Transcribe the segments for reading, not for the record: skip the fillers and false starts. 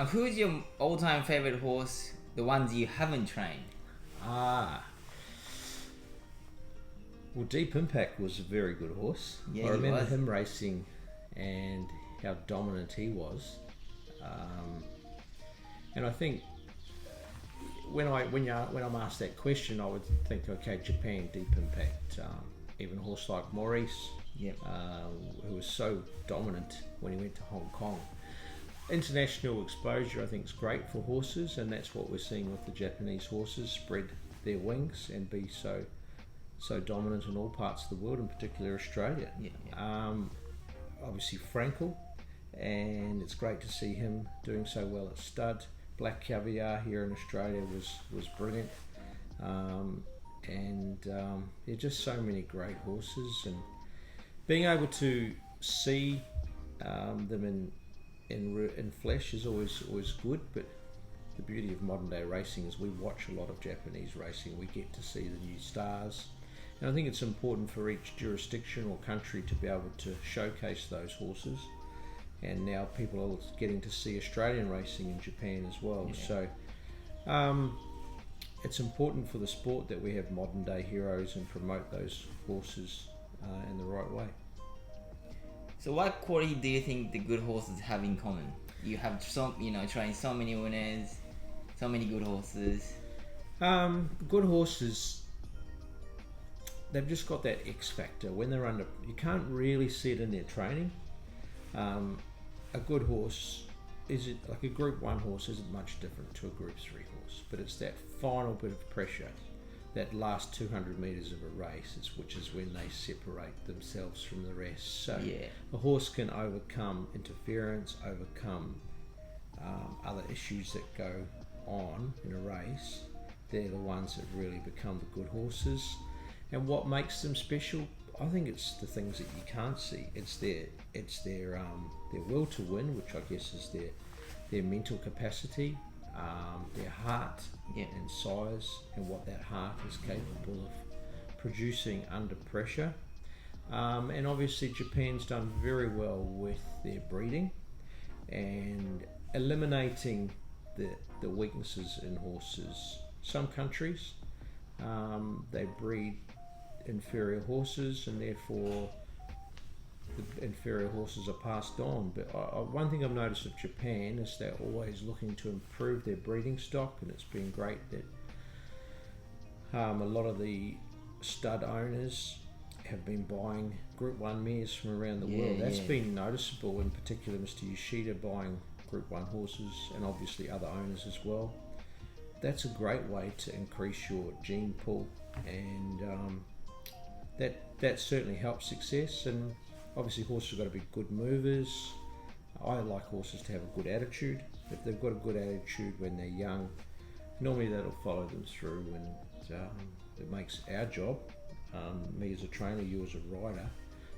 Who's your all-time favorite horse? The ones you haven't trained. Well, Deep Impact was a very good horse. Yeah, I remember him racing and how dominant he was. And I think when I'm asked that question, I would think, okay, Japan, Deep Impact. Even a horse like Maurice, who was so dominant when he went to Hong Kong. International exposure, I think, is great for horses, and that's what we're seeing with the Japanese horses: spread their wings and be so dominant in all parts of the world, in particular Australia. Obviously Frankel, and it's great to see him doing so well at stud. Black Caviar here in Australia was brilliant. There are just so many great horses, and being able to see them in flesh is always good. But the beauty of modern day racing is we watch a lot of Japanese racing. We get to see the new stars, and I think it's important for each jurisdiction or country to be able to showcase those horses. And now people are getting to see Australian racing in Japan as well. So it's important for the sport that we have modern day heroes and promote those horses in the right way. So what quality do you think the good horses have in common? You have trained so many winners, so many good horses. Good horses, they've just got that X factor. When they're under, you can't really see it in their training. A good horse like a Group 1 horse isn't much different to a Group 3 horse, but it's that final bit of pressure, that last 200 metres of a race, which is when they separate themselves from the rest. So a horse can overcome interference, overcome other issues that go on in a race. They're the ones that really become the good horses. And what makes them special, I think it's the things that you can't see. It's their will to win, which I guess is their mental capacity, their heart and size, and what that heart is capable of producing under pressure. And obviously Japan's done very well with their breeding and eliminating the weaknesses in horses. Some countries, they breed inferior horses, and therefore the inferior horses are passed on. But one thing I've noticed of Japan is they're always looking to improve their breeding stock, and it's been great that a lot of the stud owners have been buying Group 1 mares from around the world. That's been noticeable, in particular Mr. Yoshida buying Group 1 horses, and obviously other owners as well. That's a great way to increase your gene pool, and that certainly helps success. And obviously horses have got to be good movers. I like horses to have a good attitude. If they've got a good attitude when they're young, normally that'll follow them through, and it makes our job, me as a trainer, you as a rider,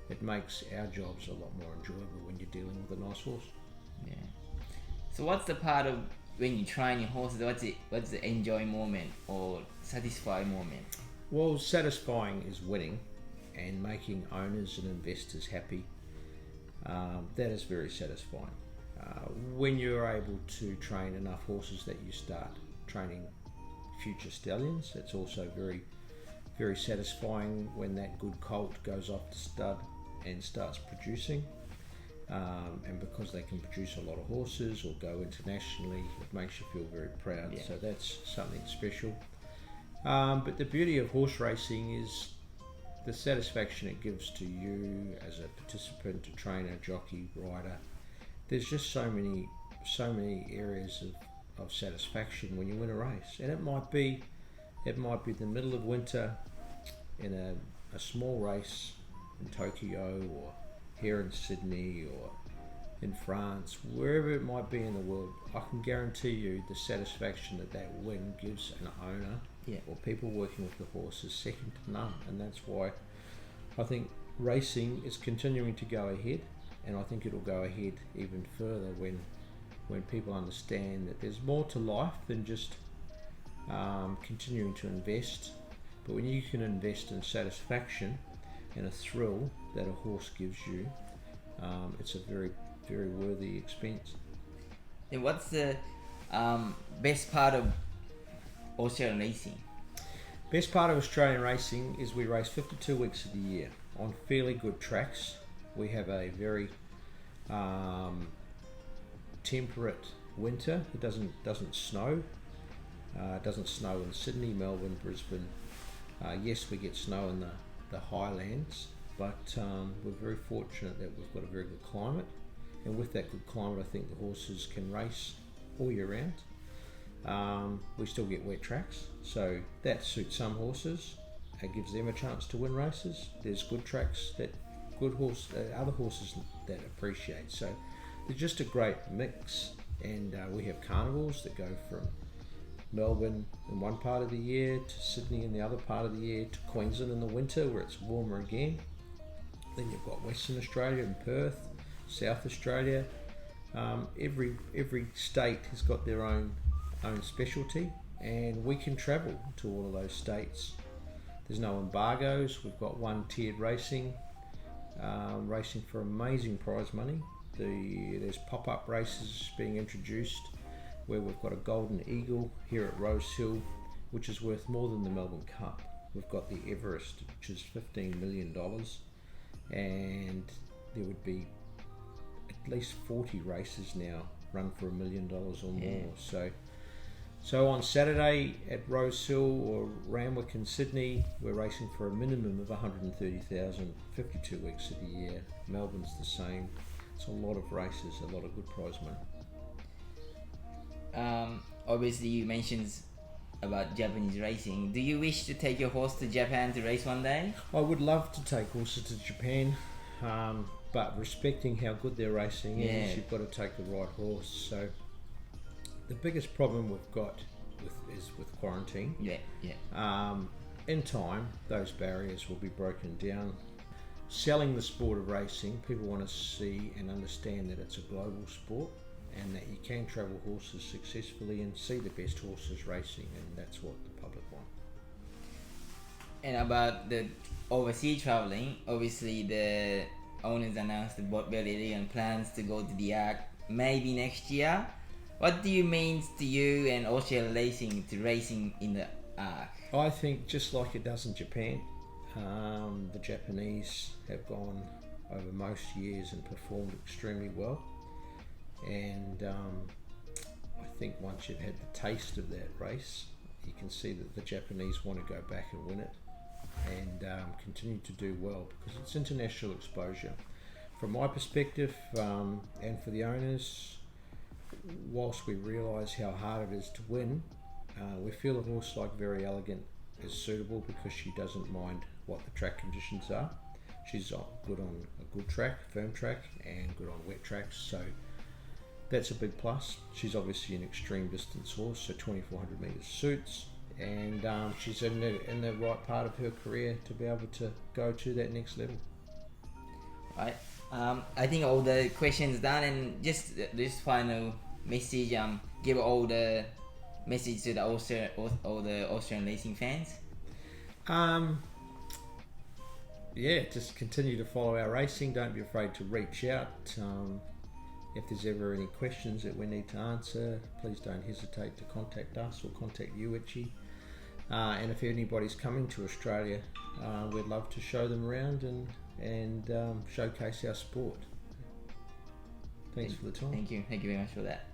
it makes our jobs a lot more enjoyable when you're dealing with a nice horse. So what's the part of when you train your horses, what's the enjoy moment or satisfying moment? Well, satisfying is winning and making owners and investors happy. That is very satisfying. When you're able to train enough horses that you start training future stallions, it's also very, very satisfying when that good colt goes off to stud and starts producing. And because they can produce a lot of horses or go internationally, it makes you feel very proud. So that's something special. But the beauty of horse racing is the satisfaction it gives to you as a participant, a trainer, jockey, rider. There's just so many areas of satisfaction when you win a race. And it might be the middle of winter in a small race in Tokyo, or here in Sydney, or in France, wherever it might be in the world. I can guarantee you the satisfaction that win gives an owner or people working with the horse is second to none. And that's why I think racing is continuing to go ahead, and I think it'll go ahead even further when people understand that there's more to life than just continuing to invest. But when you can invest in satisfaction and a thrill that a horse gives you, it's a very, very worthy expense. And what's the best part of Australian racing? Best part of Australian racing is we race 52 weeks of the year on fairly good tracks. We have a very temperate winter. It doesn't snow. It doesn't snow in Sydney, Melbourne, Brisbane. Yes, we get snow in the highlands, but we're very fortunate that we've got a very good climate. And with that good climate, I think the horses can race all year round. We still get wet tracks, so that suits some horses. It gives them a chance to win races. There's good tracks that other horses that appreciate. So there's just a great mix, and we have carnivals that go from Melbourne in one part of the year to Sydney in the other part of the year to Queensland in the winter where it's warmer again. Then you've got Western Australia and Perth, South Australia. Every state has got their own specialty, and we can travel to all of those states. There's no embargoes. We've got one-tiered racing, racing for amazing prize money. There's pop-up races being introduced where we've got a Golden Eagle here at Rose Hill, which is worth more than the Melbourne Cup. We've got the Everest, which is $15 million, and there would be at least 40 races now run for $1 million or more. So on Saturday at Rose Hill or Randwick in Sydney, we're racing for a minimum of 130,000, 52 weeks of the year. Melbourne's the same. It's a lot of races, a lot of good prize money. Obviously you mentioned about Japanese racing. Do you wish to take your horse to Japan to race one day? I would love to take horses to Japan, but respecting how good their racing is, you've got to take the right horse. So the biggest problem we've got is with quarantine. In time, those barriers will be broken down. Selling the sport of racing, people want to see and understand that it's a global sport, and that you can travel horses successfully and see the best horses racing, and that's what the public want. And about the overseas traveling, obviously the owners announced about Beleriand plans to go to the Arc maybe next year. What do you mean to you and Australian racing to racing in the Arc? I think just like it does in Japan, the Japanese have gone over most years and performed extremely well. And I think once you've had the taste of that race, you can see that the Japanese want to go back and win it and continue to do well because it's international exposure. From my perspective, and for the owners, whilst we realise how hard it is to win, we feel a horse like Very Elegant is suitable because she doesn't mind what the track conditions are. She's good on a good track, firm track, and good on wet tracks, so that's a big plus. She's obviously an extreme distance horse, so 2400 metres suits, and she's in the right part of her career to be able to go to that next level. Right. I think all the questions done, and just this final message. Give all the message to the all the Australian racing fans. Just continue to follow our racing. Don't be afraid to reach out. If there's ever any questions that we need to answer, please don't hesitate to contact us or contact you, Itchy. And if anybody's coming to Australia, we'd love to show them around and showcase our sport. Thanks for the time. Thank you very much for that.